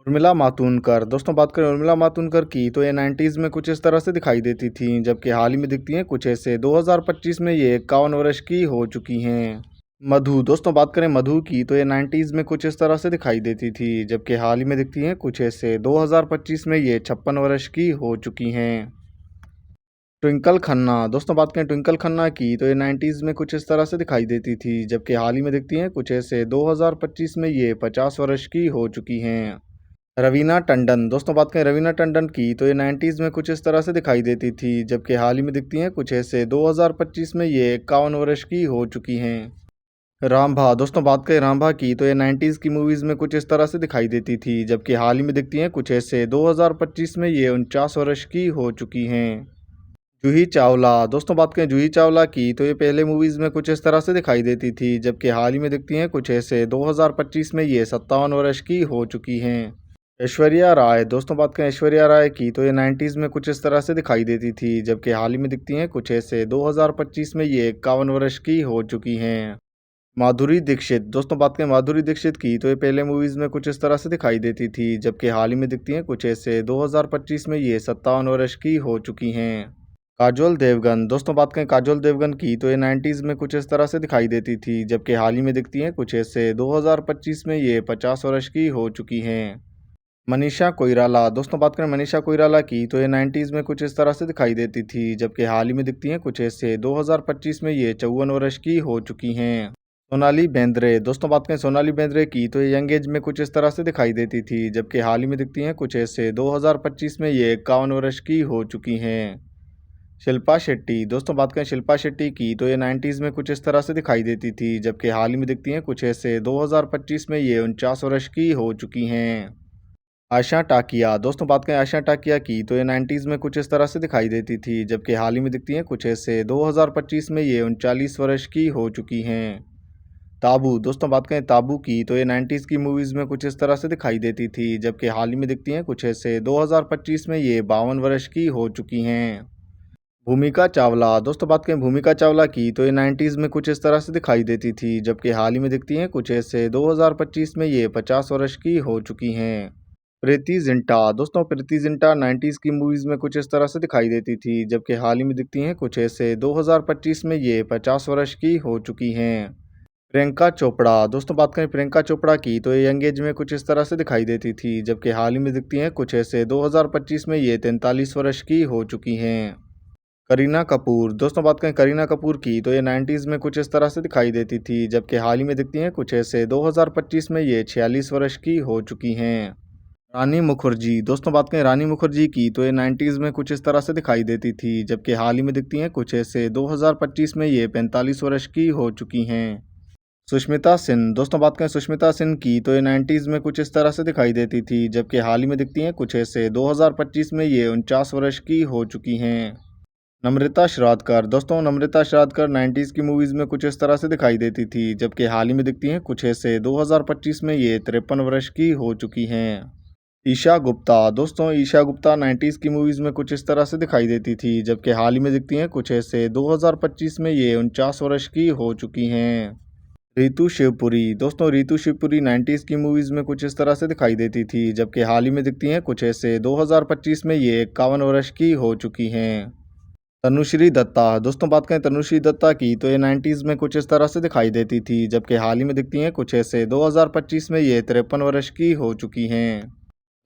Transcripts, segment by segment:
उर्मिला मातोंडकर दोस्तों बात करें उर्मिला मातोंडकर की तो ये 90s में कुछ इस तरह से दिखाई देती थी, जबकि हाल ही में दिखती हैं कुछ ऐसे। 2025 में ये 51 वर्ष की हो चुकी हैं। मधु दोस्तों बात करें मधु की तो ये 90s में कुछ इस तरह से दिखाई देती थी, जबकि हाल ही में दिखती हैं कुछ ऐसे। 2025 में ये 56 वर्ष की हो चुकी हैं। ट्विंकल खन्ना दोस्तों बात करें ट्विंकल खन्ना की तो ये 90s में कुछ इस तरह से दिखाई देती थी, जबकि हाल ही में दिखती हैं कुछ ऐसे। 2025 में ये 50 वर्ष की हो चुकी हैं। रवीना टंडन दोस्तों बात करें रवीना टंडन की तो ये 90s में कुछ इस तरह से दिखाई देती थी, जबकि हाल ही में दिखती हैं कुछ ऐसे। 2025 में ये 51 वर्ष की हो चुकी हैं। रामभा दोस्तों बात करें रामभा की तो ये 90s की मूवीज़ में कुछ इस तरह से दिखाई देती थी, जबकि हाल ही में दिखती हैं कुछ ऐसे। 2025 में ये 49 वर्ष की हो चुकी हैं। जूही चावला दोस्तों बात करें जूही चावला की तो ये पहले मूवीज़ में कुछ इस तरह से दिखाई देती थी, जबकि हाल ही में दिखती हैं कुछ ऐसे। 2025 में ये 57 वर्ष की हो चुकी हैं। ऐश्वर्या राय दोस्तों बात करें ऐश्वर्या राय की तो ये 90s में कुछ इस तरह से दिखाई देती थी, जबकि हाल ही में दिखती हैं कुछ ऐसे। 2025 में ये 51 वर्ष की हो चुकी हैं। माधुरी दीक्षित दोस्तों बात करें माधुरी दीक्षित की तो ये पहले मूवीज़ में कुछ इस तरह से दिखाई देती थी, जबकि हाल ही में दिखती हैं कुछ ऐसे। 2025 में ये 57 वर्ष की हो चुकी हैं। काजोल देवगन दोस्तों बात करें काजोल देवगन की तो ये 90s में कुछ इस तरह से दिखाई देती थी, जबकि हाल ही में दिखती हैं कुछ ऐसे। 2025 में ये 50 वर्ष की हो चुकी हैं। मनीषा कोइराला दोस्तों बात करें मनीषा कोइराला की तो ये 90s में कुछ इस तरह से दिखाई देती थी, जबकि हाल ही में दिखती हैं कुछ ऐसे। 2025 में ये 54 वर्ष की हो चुकी हैं। सोनाली बेंद्रे दोस्तों बात करें सोनाली बेंद्रे की तो ये यंग एज में कुछ इस तरह से दिखाई देती थी, जबकि हाल ही में दिखती हैं कुछ ऐसे। 2025 में ये 51 वर्ष की हो चुकी हैं। शिल्पा शेट्टी दोस्तों बात करें शिल्पा शेट्टी की तो ये 90s में कुछ इस तरह से दिखाई देती थी, जबकि हाल ही में दिखती हैं कुछ ऐसे। 2025 में ये 49 वर्ष की हो चुकी हैं। आशा टाकिया दोस्तों बात करें आशा टाकिया की तो ये 90s में कुछ इस तरह से दिखाई देती थी, जबकि हाल ही में दिखती हैं कुछ ऐसे। 2025 में ये 39 वर्ष की हो चुकी हैं। ताबू दोस्तों बात करें ताबू की तो ये 90s की मूवीज़ में कुछ इस तरह से दिखाई देती थी, जबकि हाल ही में दिखती हैं कुछ ऐसे। 2025 में ये 52 वर्ष की हो चुकी हैं। भूमिका चावला दोस्तों बात करें भूमिका चावला की तो ये 90s में कुछ इस तरह से दिखाई देती थी, जबकि हाल ही में दिखती हैं कुछ ऐसे। 2025 में ये 50 वर्ष की हो चुकी हैं। प्रीति जिंटा दोस्तों प्रीति जिंटा 90s की मूवीज़ में कुछ इस तरह से दिखाई देती थी, जबकि हाल ही में दिखती हैं कुछ ऐसे। 2025 में ये 50 वर्ष की हो चुकी हैं। प्रियंका चोपड़ा दोस्तों बात करें प्रियंका चोपड़ा की तो ये यंग एज में कुछ इस तरह से दिखाई देती थी, जबकि हाल ही में दिखती हैं कुछ ऐसे। 2025 में ये 43 वर्ष की हो चुकी हैं। करीना कपूर दोस्तों बात करें करीना कपूर की तो ये 90s में कुछ इस तरह से दिखाई देती थी, जबकि हाल ही में दिखती हैं कुछ ऐसे। 2025 में ये 46 वर्ष की हो चुकी हैं। रानी मुखर्जी दोस्तों बात करें रानी मुखर्जी की तो ये 90s में कुछ इस तरह से दिखाई देती थी, जबकि हाल ही में दिखती हैं कुछ ऐसे। 2025 में ये 45 वर्ष की हो चुकी हैं। सुष्मिता सेन दोस्तों बात करें सुष्मिता सेन की तो ये 90s में कुछ इस तरह से दिखाई देती थी, जबकि हाल ही में दिखती हैं कुछ ऐसे। 2025 में ये 49 वर्ष की हो चुकी हैं। नम्रता शिरादकर दोस्तों नम्रता शिरादकर 90s की मूवीज़ में कुछ इस तरह से दिखाई देती थी, जबकि हाल ही में दिखती हैं कुछ ऐसे। 2025 में ये 53 वर्ष की हो चुकी हैं। ईशा गुप्ता दोस्तों ईशा गुप्ता 90s की मूवीज़ में कुछ इस तरह से दिखाई देती थी, जबकि हाल ही में दिखती हैं कुछ ऐसे। 2025 में ये 49 वर्ष की हो चुकी हैं। रितु शिवपुरी दोस्तों रितु शिवपुरी 90s की मूवीज़ में कुछ इस तरह से दिखाई देती थी, जबकि हाल ही में दिखती हैं कुछ ऐसे। 2025 में ये 51 वर्ष की हो चुकी हैं। तनुश्री दत्ता दोस्तों बात करें तनुश्री दत्ता की तो ये 90s में कुछ इस तरह से दिखाई देती थी, जबकि हाल ही में दिखती हैं कुछ ऐसे। 2025 में ये 53 वर्ष की हो चुकी हैं।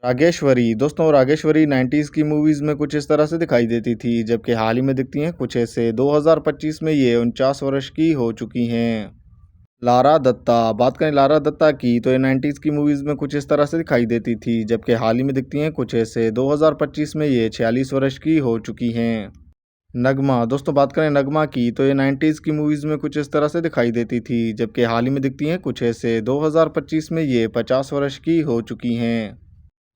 रागेश्वरी दोस्तों रागेश्वरी 90s की मूवीज़ में कुछ इस तरह से दिखाई देती थी, जबकि हाल ही में दिखती हैं कुछ ऐसे। 2025 में ये 49 वर्ष की हो चुकी हैं। लारा दत्ता बात करें लारा दत्ता की तो ये 90s की मूवीज़ में कुछ इस तरह से दिखाई देती थी, जबकि हाल ही में दिखती हैं कुछ ऐसे। 2025 में ये 46 वर्ष की हो चुकी हैं। नगमा दोस्तों बात करें नगमा की तो ये 90s की मूवीज़ में कुछ इस तरह से दिखाई देती थी, जबकि हाल ही में दिखती हैं कुछ ऐसे। 2025 में ये 50 वर्ष की हो चुकी हैं।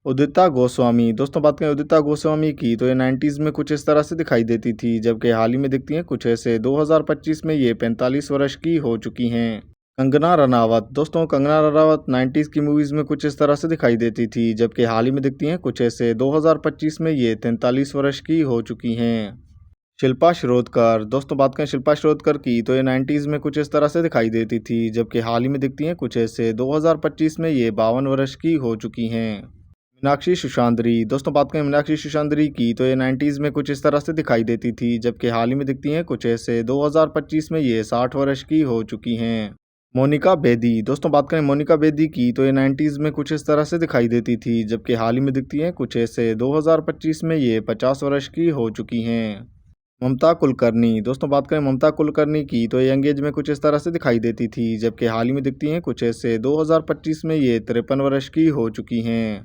उदिता गोस्वामी दोस्तों बात करें उदिता गोस्वामी की तो ये 90s में कुछ इस तरह से दिखाई देती थी, जबकि हाल ही में दिखती हैं कुछ ऐसे। 2025 में ये 45 वर्ष की हो चुकी हैं। कंगना रनावत दोस्तों कंगना रनावत 90s की मूवीज़ में कुछ इस तरह से दिखाई देती थी, जबकि हाल ही में दिखती हैं कुछ ऐसे। 2025 में ये 43 वर्ष की हो चुकी हैं। शिल्पा शिरोडकर दोस्तों बात करें शिल्पा शिरोडकर की तो ये 90s में कुछ इस तरह से दिखाई देती थी, जबकि हाल ही में दिखती हैं कुछ ऐसे। 2025 में ये 52 वर्ष की हो चुकी हैं। मीनाक्षी सुशांद्री। दोस्तों बात करें मीनाक्षी सुशांद्री की तो ये 90s में कुछ इस तरह से दिखाई देती थी, जबकि हाल ही में दिखती हैं कुछ ऐसे। 2025 में ये 60 वर्ष की हो चुकी हैं। मोनिका बेदी। दोस्तों बात करें मोनिका बेदी की तो ये 90s में कुछ इस तरह से दिखाई देती थी, जबकि हाल ही में दिखती हैं कुछ ऐसे। 2025 में ये 50 वर्ष की हो चुकी हैं। ममता कुलकर्णी। दोस्तों बात करें ममता कुलकर्णी की तो ये यंग एज में कुछ इस तरह से दिखाई देती थी, जबकि हाल ही में दिखती हैं कुछ ऐसे। 2025 में ये 53 वर्ष की हो चुकी हैं।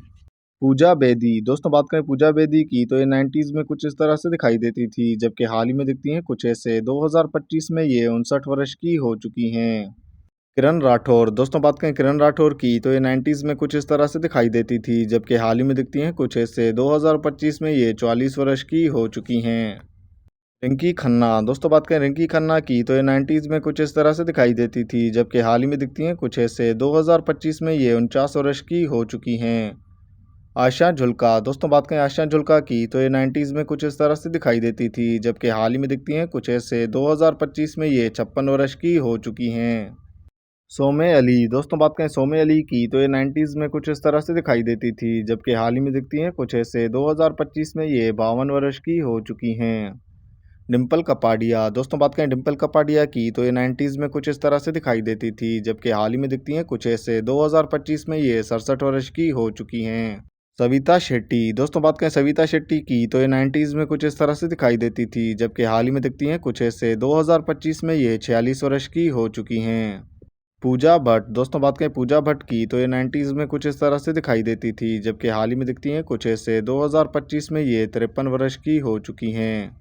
पूजा बेदी। दोस्तों बात करें पूजा बेदी की तो ये 90s में कुछ इस तरह से दिखाई देती थी, जबकि हाल ही में दिखती हैं कुछ ऐसे। 2025 में ये 59 वर्ष की हो चुकी हैं। किरण राठौर। दोस्तों बात करें किरण राठौर की तो ये 90s में कुछ इस तरह से दिखाई देती थी, जबकि हाल ही में दिखती हैं कुछ ऐसे। 2025 में ये 44 वर्ष की हो चुकी हैं। रिंकी खन्ना। दोस्तों बात करें रिंकी खन्ना की तो ये 90s में कुछ इस तरह से दिखाई देती थी, जबकि हाल ही में दिखती हैं कुछ ऐसे। 2025 में ये 49 वर्ष की हो चुकी हैं। आशा झुल्का। दोस्तों बात करें आशा झुल्का की तो ये 90s में कुछ इस तरह से दिखाई देती थी, जबकि हाल ही में दिखती हैं कुछ ऐसे। 2025 में ये 56 वर्ष की हो चुकी हैं। सौम्य अली। दोस्तों बात करें सौम्य अली की तो ये 90s में कुछ इस तरह से दिखाई देती थी, जबकि हाल ही में दिखती हैं कुछ ऐसे। 2025 में ये 52 वर्ष की हो चुकी हैं। डिम्पल कपाड़िया। दोस्तों बात करें डिम्पल कपाड़िया की तो ये 90s में कुछ इस तरह से दिखाई देती थी, जबकि हाल ही में दिखती हैं कुछ ऐसे। 2025 में ये 67 वर्ष की हो चुकी हैं। सविता शेट्टी। दोस्तों बात करें सविता शेट्टी की तो ये 90s में कुछ इस तरह से दिखाई देती थी, जबकि हाल ही में दिखती हैं कुछ ऐसे। 2025 में ये 46 वर्ष की हो चुकी हैं। पूजा भट्ट। दोस्तों बात करें पूजा भट्ट की तो ये 90s में कुछ इस तरह से दिखाई देती थी, जबकि हाल ही में दिखती हैं कुछ ऐसे। 2025 में ये 53 वर्ष की हो चुकी हैं।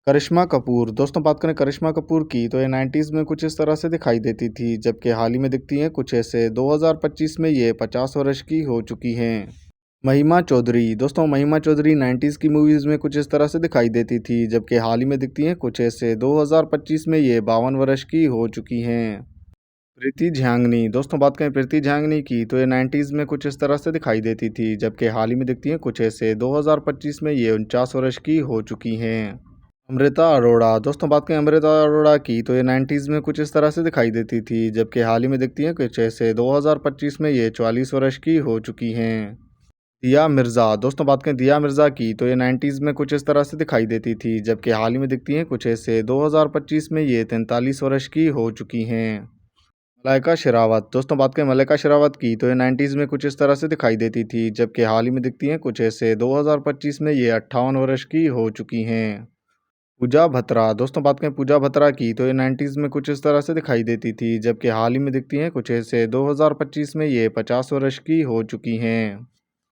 करिश्मा कपूर। दोस्तों बात करें करिश्मा कपूर की तो ये 90s में कुछ इस तरह से दिखाई देती थी, जबकि हाल ही में दिखती हैं कुछ ऐसे। 2025 में ये 50 वर्ष की हो चुकी हैं। महिमा चौधरी। दोस्तों महिमा चौधरी 90s की मूवीज़ में कुछ इस तरह से दिखाई देती थी, जबकि हाल ही में दिखती हैं कुछ ऐसे। 2025 में ये 52 वर्ष की हो चुकी हैं। प्रीति झियांगनी। दोस्तों बात करें प्रीति झियांगनी की तो ये 90s में कुछ इस तरह से दिखाई देती थी, जबकि हाल ही में दिखती हैं कुछ ऐसे। 2025 में ये 49 वर्ष की हो चुकी हैं। अमृता अरोड़ा। दोस्तों बात करें अमृता अरोड़ा की तो ये 90s में कुछ इस तरह से दिखाई देती थी, जबकि हाल ही में दिखती हैं कुछ ऐसे। 2025 में ये 44 वर्ष की हो चुकी हैं। दिया मिर्ज़ा। दोस्तों बात करें दिया मिर्ज़ा की तो ये 90s में कुछ इस तरह से दिखाई देती थी, जबकि हाल ही में दिखती हैं कुछ ऐसे। 2025 में ये 43 वर्ष की हो चुकी हैं। मलाइका शेरावत। दोस्तों बात करें मलाइका शेरावत की तो ये 90s में कुछ इस तरह से दिखाई देती थी, जबकि हाल ही में दिखती हैं कुछ ऐसे। 2025 में ये 58 वर्ष की हो चुकी हैं। पूजा भत्रा। दोस्तों बात करें पूजा भत्रा की तो ये 90s में कुछ इस तरह से दिखाई देती थी, जबकि हाल ही में दिखती हैं कुछ ऐसे। 2025 में ये 50 वर्ष की हो चुकी हैं।